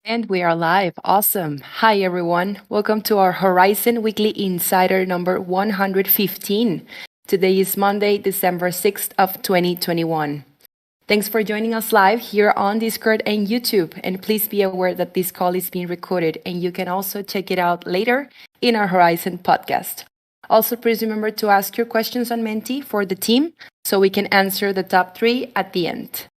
And we are live. Awesome. Hi, everyone. Welcome to our Horizen Weekly Insider number 115. Today is Monday, December 6th of 2021. Thanks for joining us live here on Discord and YouTube. And please be aware that this call is being recorded and you can also check it out later in our Horizen podcast. Also, please remember to ask your questions on Menti for the team so we can answer the top 3 at the end.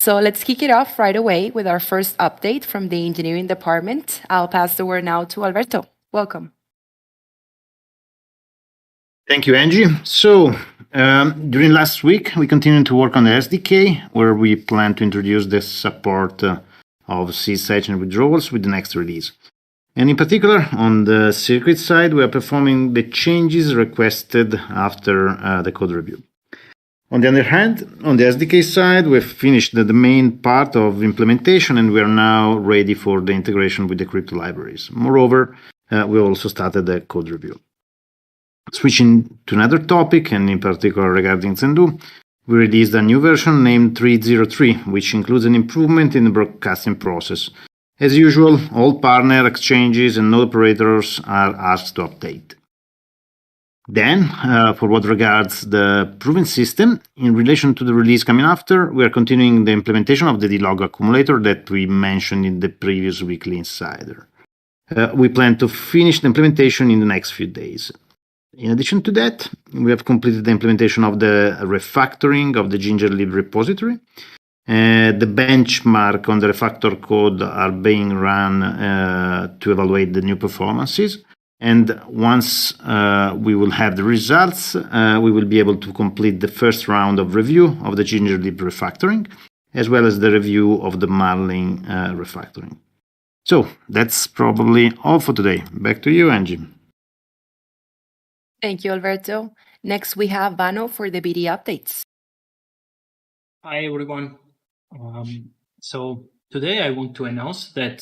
So let's kick it off right away with our first update from the engineering department. I'll pass the word now to Alberto. Welcome. Thank you, Angie. So during last week, we continued to work on the SDK, where we plan to introduce the support of CSH and withdrawals with the next release. And in particular, on the circuit side, we are performing the changes requested after the code review. On the other hand, on the SDK side, we've finished the main part of implementation and we are now ready for the integration with the crypto libraries. Moreover, we also started the code review. Switching to another topic, and in particular regarding Zendoo, we released a new version named 303, which includes an improvement in the broadcasting process. As usual, all partner exchanges and node operators are asked to update. Then, for what regards the proving system, in relation to the release coming after, we are continuing the implementation of the D-Log accumulator that we mentioned in the previous Weekly Insider. We plan to finish the implementation in the next few days. In addition to that, we have completed the implementation of the refactoring of the GingerLib repository. The benchmark on the refactor code are being run to evaluate the new performances. And once we will have the results, we will be able to complete the first round of review of the GingerLib refactoring, as well as the review of the Marlin refactoring. So that's probably all for today. Back to you, Angie. Thank you, Alberto. Next, we have Vano for the BD updates. Hi, everyone. So today I want to announce that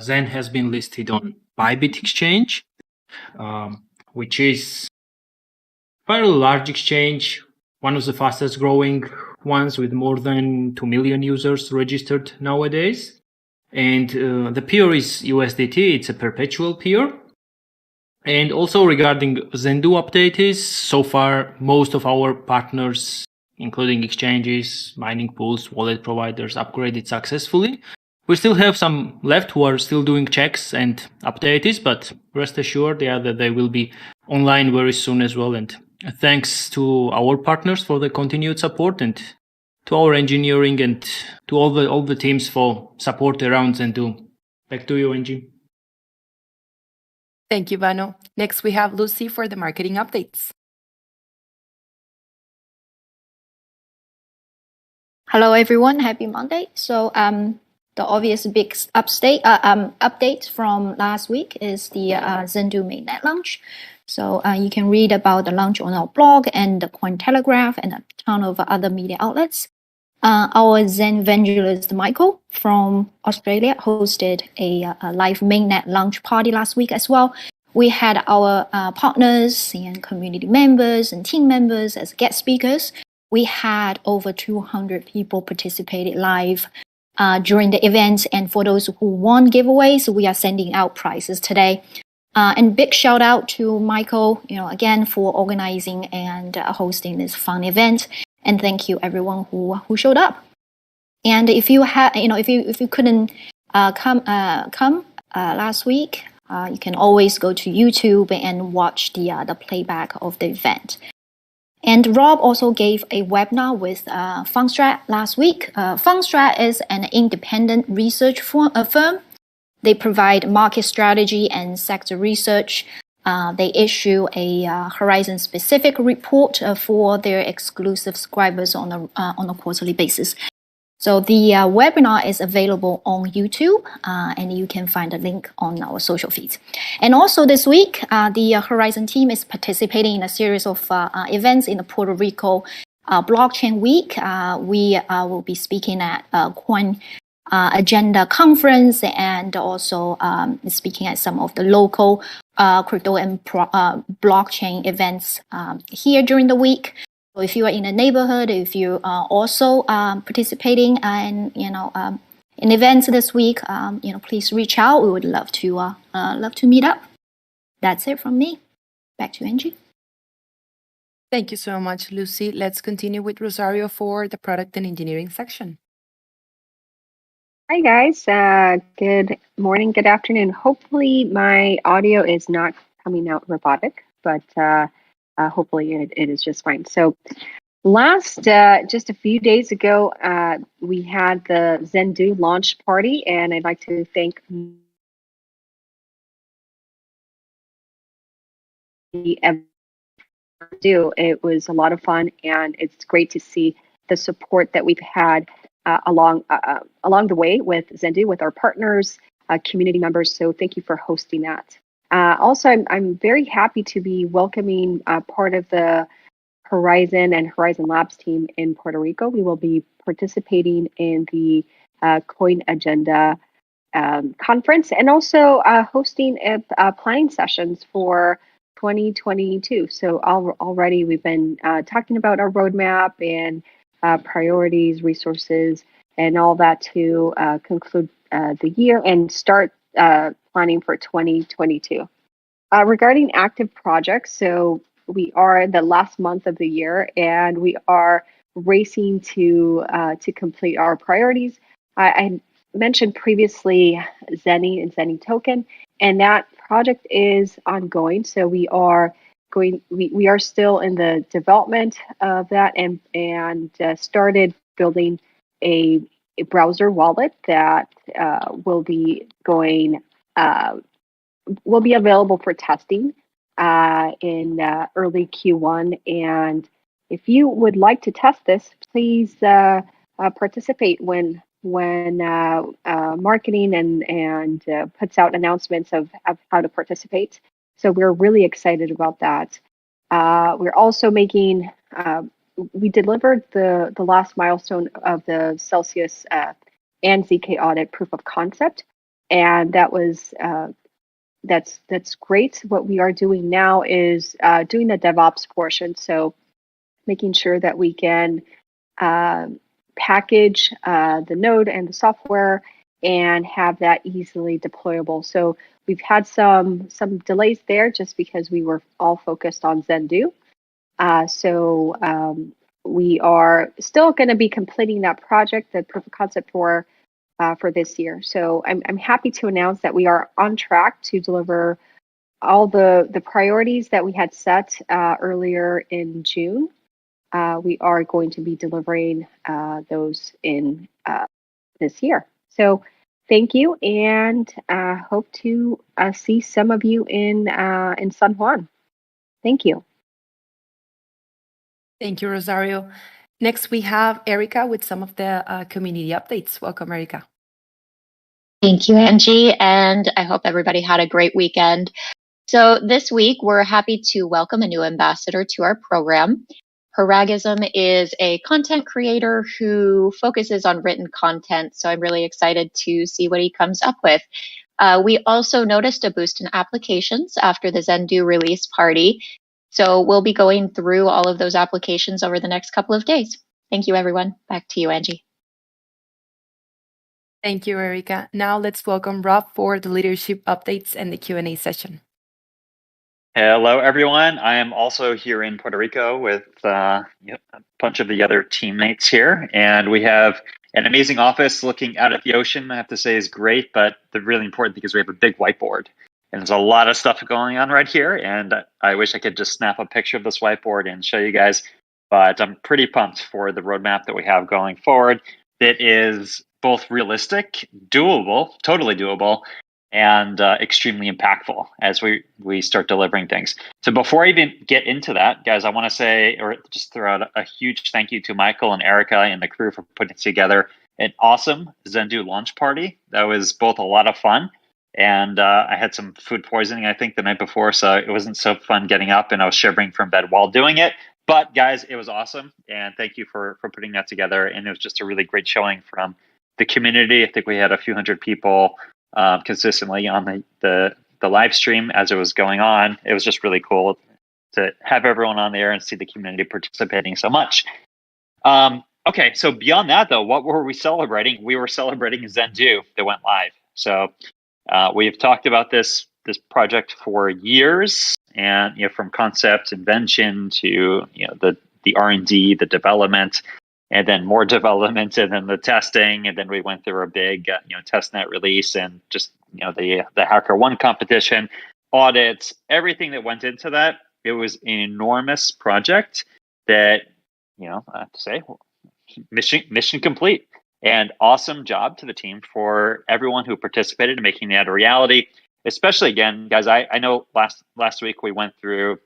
Zen has been listed on Bybit Exchange, which is a fairly large exchange, one of the fastest growing ones with more than 2 million users registered nowadays. And the peer is USDT, it's a perpetual peer. And also regarding Zendoo updates, so far most of our partners, including exchanges, mining pools, wallet providers, upgraded successfully. We still have some left who are still doing checks and updates, but rest assured that they will be online very soon as well. And thanks to our partners for the continued support and to our engineering and to all the teams for support around Zendoo. Back to you, Angie. Thank you, Vano. Next, we have Lucy for the marketing updates. Hello, everyone. Happy Monday. So, the obvious big update from last week is the Zendoo mainnet launch. So you can read about the launch on our blog and the Cointelegraph and a ton of other media outlets. Our Zen evangelist Michael from Australia hosted a live mainnet launch party last week as well. We had our partners and community members and team members as guest speakers. We had over 200 people participated live during the event, and for those who won giveaways, we are sending out prizes today. And big shout out to Michael, again for organizing and hosting this fun event. And thank you everyone who showed up. And if you if you couldn't come last week, you can always go to YouTube and watch the playback of the event. And Rob also gave a webinar with Fundstrat last week. Fundstrat is an independent research firm. They provide market strategy and sector research. They issue a Horizen-specific report for their exclusive subscribers on a quarterly basis. So the webinar is available on YouTube, and you can find a link on our social feeds. And also this week, the Horizen team is participating in a series of events in the Puerto Rico Blockchain Week. We will be speaking at Coin Agenda Conference and also speaking at some of the local crypto and blockchain events here during the week. So if you are in a neighborhood, if you are also participating in in events this week, please reach out. We would love to meet up. That's it from me. Back to Angie. Thank you so much, Lucy. Let's continue with Rosario for the product and engineering section. Hi, guys. Good morning, good afternoon. Hopefully, my audio is not coming out robotic, but hopefully it is just fine. So, just a few days ago, we had the Zendoo launch party, and I'd like to thank it was a lot of fun, and it's great to see the support that we've had along the way with Zendoo, with our partners, community members. So thank you for hosting that. Also, I'm very happy to be welcoming part of the Horizen and Horizen Labs team in Puerto Rico. We will be participating in the Coin Agenda conference, and also hosting planning sessions for 2022. So already we've been talking about our roadmap and priorities, resources, and all that to conclude the year and start planning for 2022. Regarding active projects, so we are in the last month of the year, and we are racing to complete our priorities. I mentioned previously Zenny and Zenny Token, and that project is ongoing. So we are still in the development of that, and started building a browser wallet that will be available for testing in early Q1. And if you would like to test this, please participate when marketing and puts out announcements of how to participate. So we're really excited about that. We're also making. We delivered the last milestone of the Celsius and ZK audit proof of concept, and that was. That's great. What we are doing now is doing the DevOps portion. So making sure that we can package the node and the software and have that easily deployable. So we've had some delays there just because we were all focused on Zendoo. So we are still going to be completing that project, the proof of concept for this year. So I'm happy to announce that we are on track to deliver all the priorities that we had set earlier in June. We are going to be delivering those in this year. So thank you, and hope to see some of you in San Juan. Thank you. Thank you, Rosario. Next, we have Erica with some of the community updates. Welcome, Erica. Thank you, Angie, and I hope everybody had a great weekend. So this week, we're happy to welcome a new ambassador to our program. Horizen is a content creator who focuses on written content, so I'm really excited to see what he comes up with. We also noticed a boost in applications after the Zendoo release party, so we'll be going through all of those applications over the next couple of days. Thank you, everyone. Back to you, Angie. Thank you, Erica. Now let's welcome Rob for the leadership updates and the Q&A session. Hello, everyone. I am also here in Puerto Rico with a bunch of the other teammates here, and we have an amazing office looking out at the ocean. I have to say is great, but the really important thing is we have a big whiteboard, and there's a lot of stuff going on right here. And I wish I could just snap a picture of this whiteboard and show you guys, but I'm pretty pumped for the roadmap that we have going forward. It is both realistic, doable, totally doable, and extremely impactful as we start delivering things. So before I even get into that, guys, I want to say, or just throw out a huge thank you to Michael and Erica and the crew for putting together an awesome Zendoo launch party. That was both a lot of fun, and I had some food poisoning, I think, the night before, so it wasn't so fun getting up, and I was shivering from bed while doing it. But guys, it was awesome, and thank you for putting that together. And it was just a really great showing from the community. I think we had a few hundred people consistently on the live stream as it was going on. It was just really cool to have everyone on there and see the community participating so much. Okay, so beyond that, though, what were we celebrating? We were celebrating Zendoo that went live. So we've talked about this project for years, and from concept invention to the R&D, the development, and then more development, and then the testing, and then we went through a big testnet release, and just the HackerOne competition, audits, everything that went into that. It was an enormous project that I have to say, mission complete. And awesome job to the team for everyone who participated in making that a reality. Especially again, guys, I know last week we went through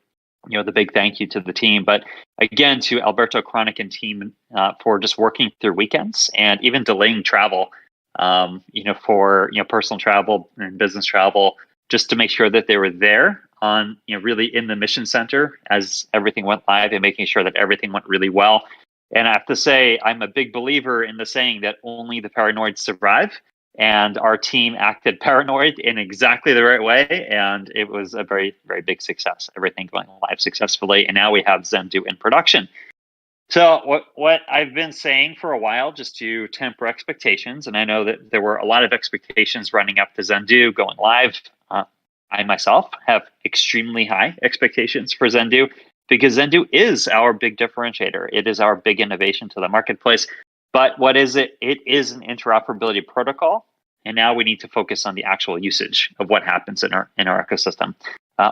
the big thank you to the team, but again to Alberto Chronic and team for just working through weekends and even delaying travel, for personal travel and business travel, just to make sure that they were there on really in the mission center as everything went live and making sure that everything went really well. And I have to say, I'm a big believer in the saying that only the paranoid survive. And our team acted paranoid in exactly the right way. And it was a very, very big success. Everything going live successfully. And now we have Zendoo in production. So what I've been saying for a while, just to temper expectations, and I know that there were a lot of expectations running up to Zendoo going live. I myself have extremely high expectations for Zendoo, because Zendoo is our big differentiator. It is our big innovation to the marketplace. But what is it? It is an interoperability protocol, and now we need to focus on the actual usage of what happens in our ecosystem,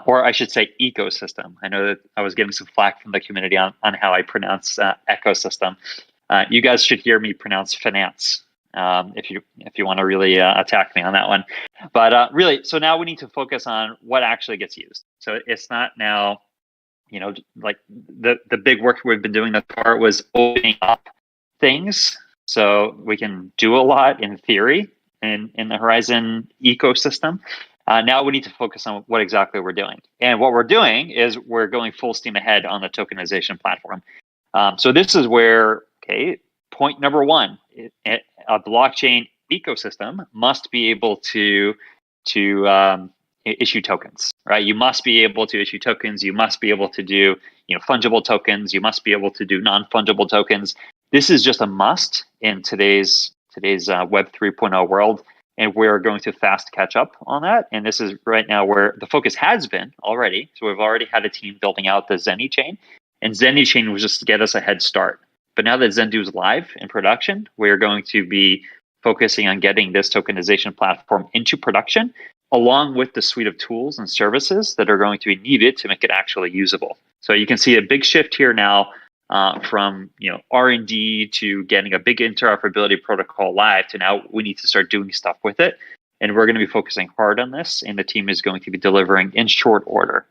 or I should say ecosystem. I know that I was getting some flack from the community on how I pronounce ecosystem. You guys should hear me pronounce finance if you want to really attack me on that one. But really, so now we need to focus on what actually gets used. So it's not now, like the big work we've been doing thus far was opening up things so we can do a lot in theory in the Horizen ecosystem. Now we need to focus on what exactly we're doing. And what we're doing is we're going full steam ahead on the tokenization platform. So this is where, point number one, a blockchain ecosystem must be able to issue tokens, right? You must be able to issue tokens. You must be able to do fungible tokens. You must be able to do non-fungible tokens. This is just a must in today's Web 3.0 world, and we're going to fast catch up on that. And this is right now where the focus has been already. So we've already had a team building out the Zendoo chain, and Zendoo chain was just to get us a head start. But now that Zendoo is live in production, we're going to be focusing on getting this tokenization platform into production, along with the suite of tools and services that are going to be needed to make it actually usable. So you can see a big shift here now from R&D to getting a big interoperability protocol live to now we need to start doing stuff with it. And we're going to be focusing hard on this, and the team is going to be delivering in short order.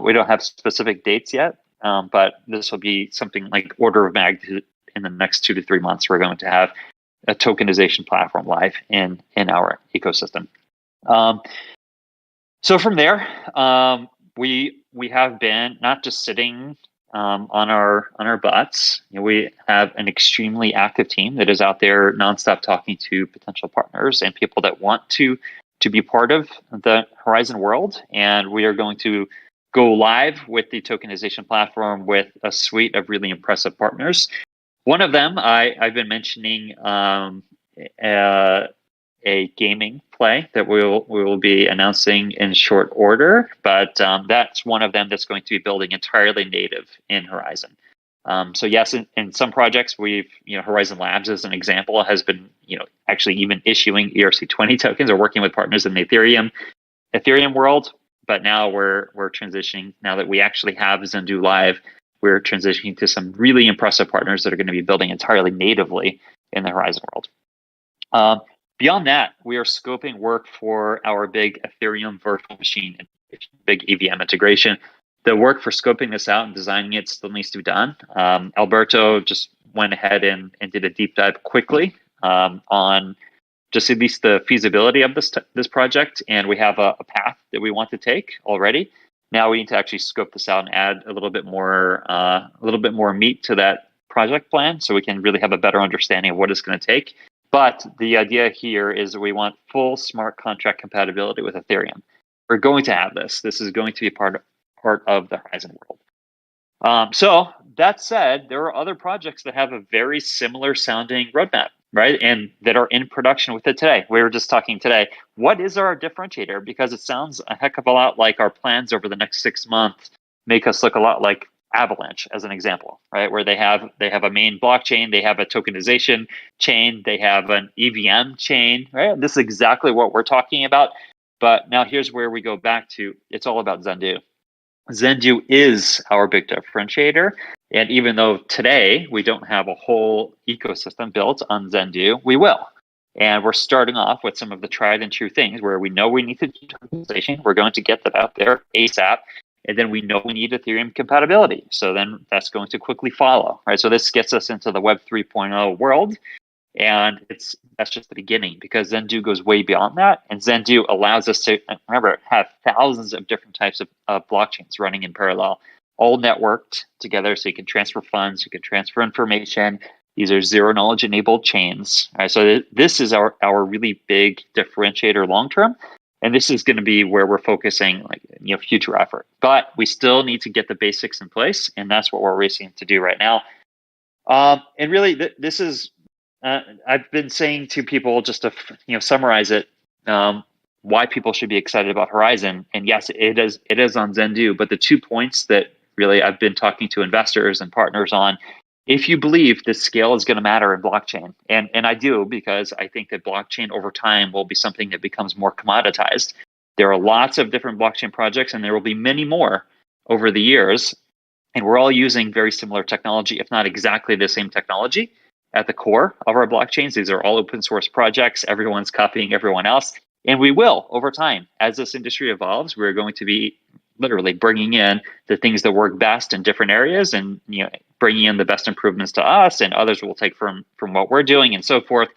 We don't have specific dates yet, but this will be something like order of magnitude in the next 2 to 3 months. We're going to have a tokenization platform live in our ecosystem. So from there, we have been not just sitting on our butts. We have an extremely active team that is out there nonstop talking to potential partners and people that want to be part of the Horizen world. And we are going to go live with the tokenization platform with a suite of really impressive partners. One of them I've been mentioning, a gaming play that we will be announcing in short order, but that's one of them that's going to be building entirely native in Horizen. So yes, in some projects we've, Horizen Labs as an example has been, actually even issuing ERC20 tokens or working with partners in the Ethereum world. But now we're transitioning, now that we actually have Zendoo live, we're transitioning to some really impressive partners that are going to be building entirely natively in the Horizen world. Beyond that, we are scoping work for our big Ethereum virtual machine, big EVM integration. The work for scoping this out and designing it still needs to be done. Alberto just went ahead and did a deep dive quickly on just at least the feasibility of this project, and we have a path that we want to take already. Now we need to actually scope this out and add a little bit more meat to that project plan, so we can really have a better understanding of what it's going to take. But the idea here is we want full smart contract compatibility with Ethereum. We're going to have this. This is going to be part of the Horizen world. So that said, there are other projects that have a very similar sounding roadmap, right? And that are in production with it today. We were just talking today. What is our differentiator? Because it sounds a heck of a lot like our plans over the next 6 months make us look a lot like Avalanche, as an example, right? Where they have a main blockchain, they have a tokenization chain, they have an EVM chain, right? This is exactly what we're talking about. But now here's where we go back to, it's all about Zendoo. Zendoo is our big differentiator. And even though today we don't have a whole ecosystem built on Zendoo, we will. And we're starting off with some of the tried and true things where we know we need to do tokenization. We're going to get that out there ASAP. And then we know we need Ethereum compatibility. So then that's going to quickly follow, right? So this gets us into the Web 3.0 world. And that's just the beginning, because Zendoo goes way beyond that. And Zendoo allows us to, remember, have thousands of different types of blockchains running in parallel, all networked together. So you can transfer funds, you can transfer information. These are zero knowledge enabled chains. All right, so this is our really big differentiator long term. And this is going to be where we're focusing, future effort. But we still need to get the basics in place, and that's what we're racing to do right now. And really, this is. I've been saying to people, just to summarize it, why people should be excited about Horizen. And yes, it is on Zendoo. But the 2 points that really I've been talking to investors and partners on, if you believe that scale is going to matter in blockchain, and I do, because I think that blockchain over time will be something that becomes more commoditized. There are lots of different blockchain projects, and there will be many more over the years. And we're all using very similar technology, if not exactly the same technology, at the core of our blockchains. These are all open source projects. Everyone's copying everyone else. And we will, over time, as this industry evolves, we're going to be literally bringing in the things that work best in different areas, and bringing in the best improvements to us, and others will take from what we're doing, and so forth.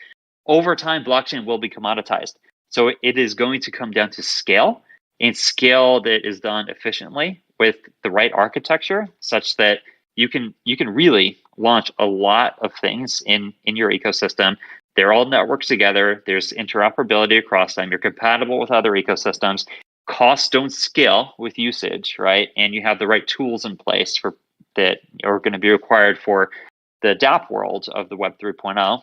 Over time, blockchain will be commoditized. So it is going to come down to scale, and scale that is done efficiently with the right architecture, such that you can really launch a lot of things in your ecosystem. They're all networked together. There's interoperability across them. You're compatible with other ecosystems. Costs don't scale with usage, right? And you have the right tools in place for that are going to be required for the DApp world of the Web 3.0.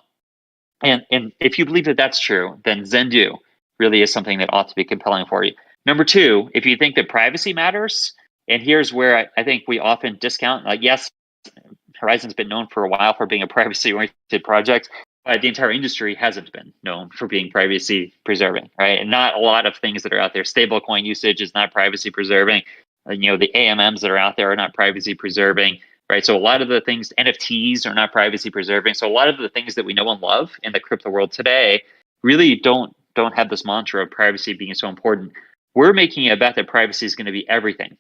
And if you believe that that's true, then Zendoo really is something that ought to be compelling for you. Number two, if you think that privacy matters, and here's where I think we often discount, yes, Horizen's been known for a while for being a privacy-oriented project, but the entire industry hasn't been known for being privacy preserving, right? And not a lot of things that are out there. Stablecoin usage is not privacy preserving. The AMMs that are out there are not privacy preserving, right? So a lot of the things, NFTs are not privacy preserving. So a lot of the things that we know and love in the crypto world today really don't have this mantra of privacy being so important. We're making a bet that privacy is going to be everything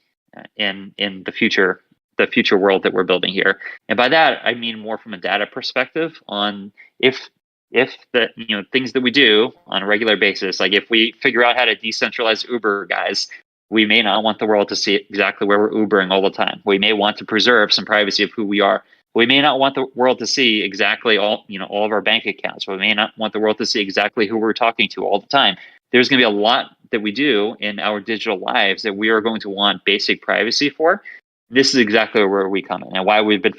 in the future world that we're building here. And by that, I mean more from a data perspective on if the things that we do on a regular basis, like if we figure out how to decentralize Uber, guys, we may not want the world to see exactly where we're Ubering all the time. We may want to preserve some privacy of who we are. We may not want the world to see exactly all of our bank accounts. We may not want the world to see exactly who we're talking to all the time. There's going to be a lot that we do in our digital lives that we are going to want basic privacy for. This is exactly where we come in, and why we've been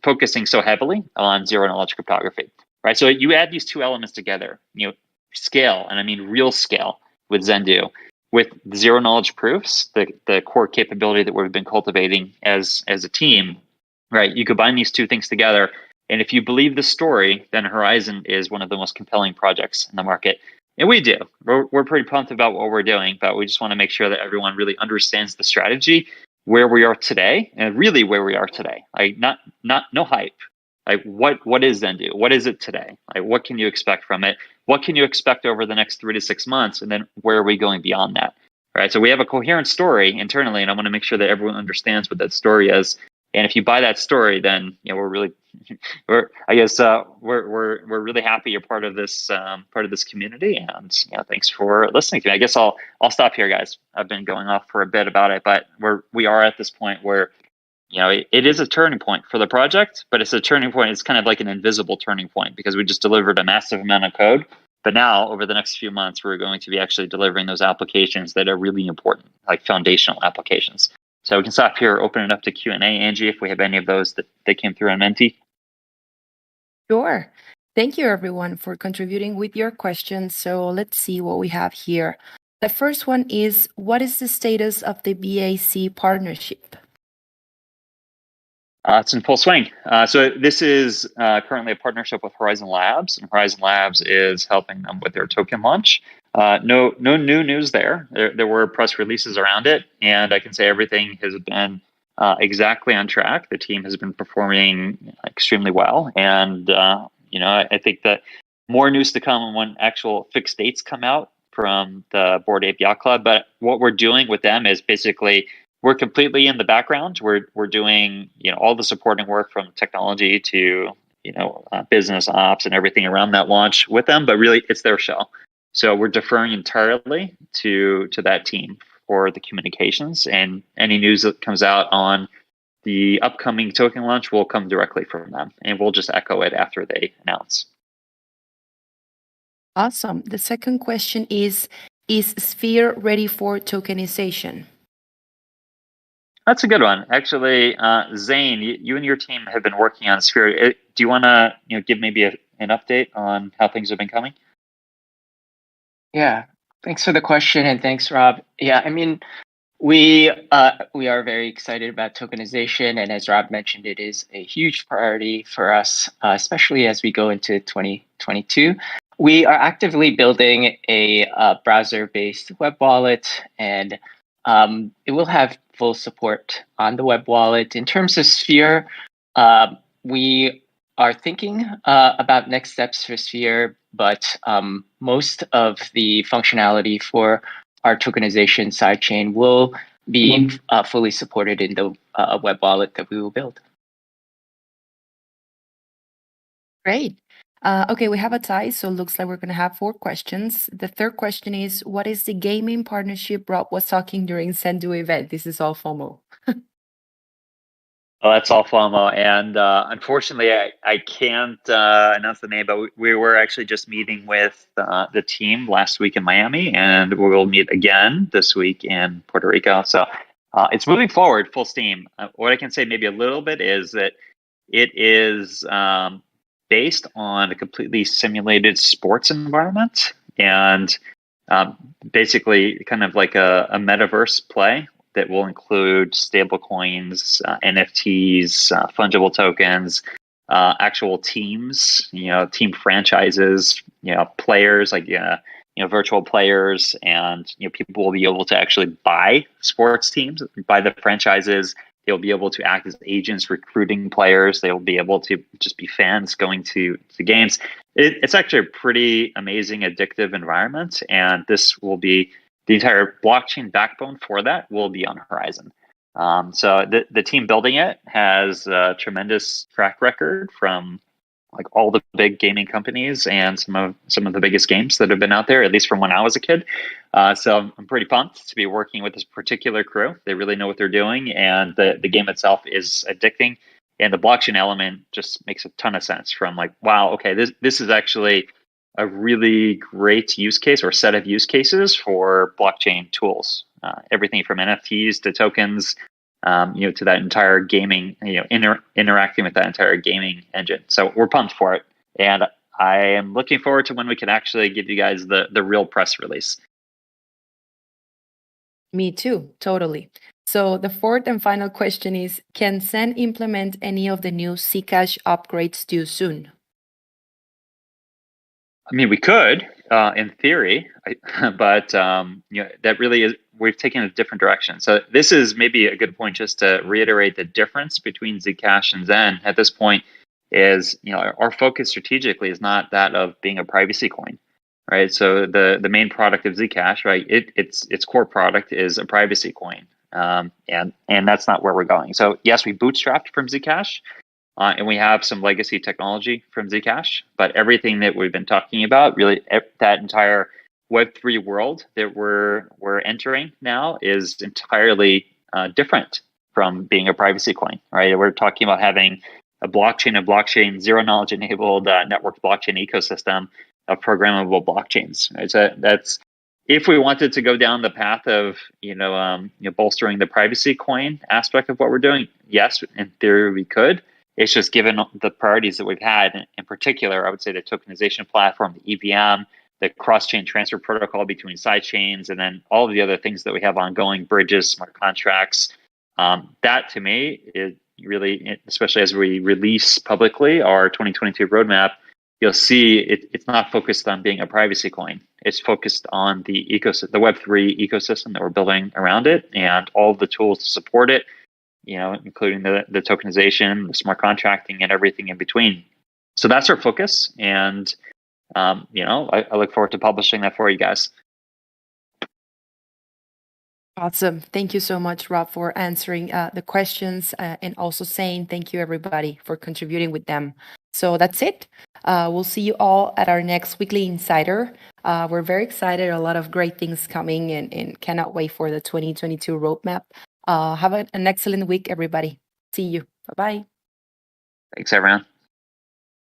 focusing so heavily on zero knowledge cryptography, right? So you add these two elements together, scale, and I mean real scale with Zendoo, with zero knowledge proofs, the core capability that we've been cultivating as a team, right? You combine these two things together, and if you believe the story, then Horizen is one of the most compelling projects in the market. And we do. We're pretty pumped about what we're doing, but we just want to make sure that everyone really understands the strategy, where we are today, and really where we are today. Like no hype. Like what is Zendoo? What is it today? Like what can you expect from it? What can you expect over the next 3 to 6 months? And then where are we going beyond that? All right. So we have a coherent story internally, and I want to make sure that everyone understands what that story is. And if you buy that story, then we're really we're really happy you're part of this community, and thanks for listening to me. I guess I'll stop here, guys. I've been going off for a bit about it, but we are at this point where it is a turning point for the project, but it's a turning point. It's kind of like an invisible turning point, because we just delivered a massive amount of code, but now over the next few months we're going to be actually delivering those applications that are really important, like foundational applications. So we can stop here, open it up to Q&A, Angie, if we have any of those that came through on Menti. Sure. Thank you, everyone, for contributing with your questions. So let's see what we have here. The first one is, what is the status of the BAC partnership? It's in full swing. So this is currently a partnership with Horizen Labs, and Horizen Labs is helping them with their token launch. No new news there. There were press releases around it, and I can say everything has been exactly on track. The team has been performing extremely well, and I think that more news to come when actual fixed dates come out from the Bored Ape Yacht Club. But what we're doing with them is basically we're completely in the background. We're doing all the supporting work from technology to business ops and everything around that launch with them. But really, it's their show, so we're deferring entirely to that team for the communications, and any news that comes out on the upcoming token launch will come directly from them, and we'll just echo it after they announce. Awesome. The second question is Sphere ready for tokenization? That's a good one. Actually, Zane, you and your team have been working on Sphere. Do you want to give maybe an update on how things have been coming? Yeah, thanks for the question, and thanks, Rob. Yeah, I mean, we are very excited about tokenization, and as Rob mentioned, it is a huge priority for us, especially as we go into 2022. We are actively building a browser-based web wallet, and it will have full support on the web wallet. In terms of Sphere, we are thinking about next steps for Sphere, but most of the functionality for our tokenization sidechain will be fully supported in the web wallet that we will build. Great. Okay, we have a tie, so it looks like we're going to have 4 questions. The third question is, what is the gaming partnership Rob was talking during Zendoo event? This is all FOMO. Oh, that's all FOMO, and unfortunately, I can't announce the name, but we were actually just meeting with the team last week in Miami, and we will meet again this week in Puerto Rico. So it's moving forward full steam. What I can say maybe a little bit is that it is based on a completely simulated sports environment, and basically kind of like a metaverse play that will include stablecoins, NFTs, fungible tokens, actual teams, team franchises, players like virtual players, and people will be able to actually buy sports teams, buy the franchises. They'll be able to act as agents recruiting players. They'll be able to just be fans going to games. It's actually a pretty amazing, addictive environment, and this will be the entire blockchain backbone for that will be on Horizen. So the team building it has a tremendous track record from like all the big gaming companies and some of the biggest games that have been out there, at least from when I was a kid. So I'm pretty pumped to be working with this particular crew. They really know what they're doing, and the game itself is addicting. And the blockchain element just makes a ton of sense from like, wow, okay, this is actually a really great use case or set of use cases for blockchain tools. Everything from NFTs to tokens, to that entire gaming, interacting with that entire gaming engine. So we're pumped for it, and I am looking forward to when we can actually give you guys the real press release. Me too, totally. So the fourth and final question is, can Zen implement any of the new Zcash upgrades due soon? I mean, we could, in theory, but that really is. We've taken a different direction. So this is maybe a good point just to reiterate the difference between Zcash and Zen at this point is, our focus strategically is not that of being a privacy coin, right? So the main product of Zcash, right? Its core product is a privacy coin, and that's not where we're going. So yes, we bootstrapped from Zcash. And we have some legacy technology from Zcash, but everything that we've been talking about, really, that entire Web3 world that we're entering now is entirely different from being a privacy coin, right? We're talking about having a blockchain, zero knowledge enabled network blockchain ecosystem of programmable blockchains. Right? So if we wanted to go down the path of bolstering the privacy coin aspect of what we're doing, yes, in theory we could. It's just given the priorities that we've had, in particular, I would say the tokenization platform, the EVM, the cross-chain transfer protocol between side chains, and then all of the other things that we have ongoing, bridges, smart contracts. That to me is really, especially as we release publicly our 2022 roadmap, you'll see it's not focused on being a privacy coin. It's focused on the ecosystem, the Web3 ecosystem that we're building around it, and all of the tools to support it, including the tokenization, the smart contracting, and everything in between. So that's our focus, and I look forward to publishing that for you guys. Awesome. Thank you so much, Rob, for answering the questions and also saying thank you, everybody, for contributing with them. So that's it. We'll see you all at our next Weekly Insider. We're very excited. A lot of great things coming and cannot wait for the 2022 roadmap. Have an excellent week, everybody. See you. Bye-bye. Thanks, everyone.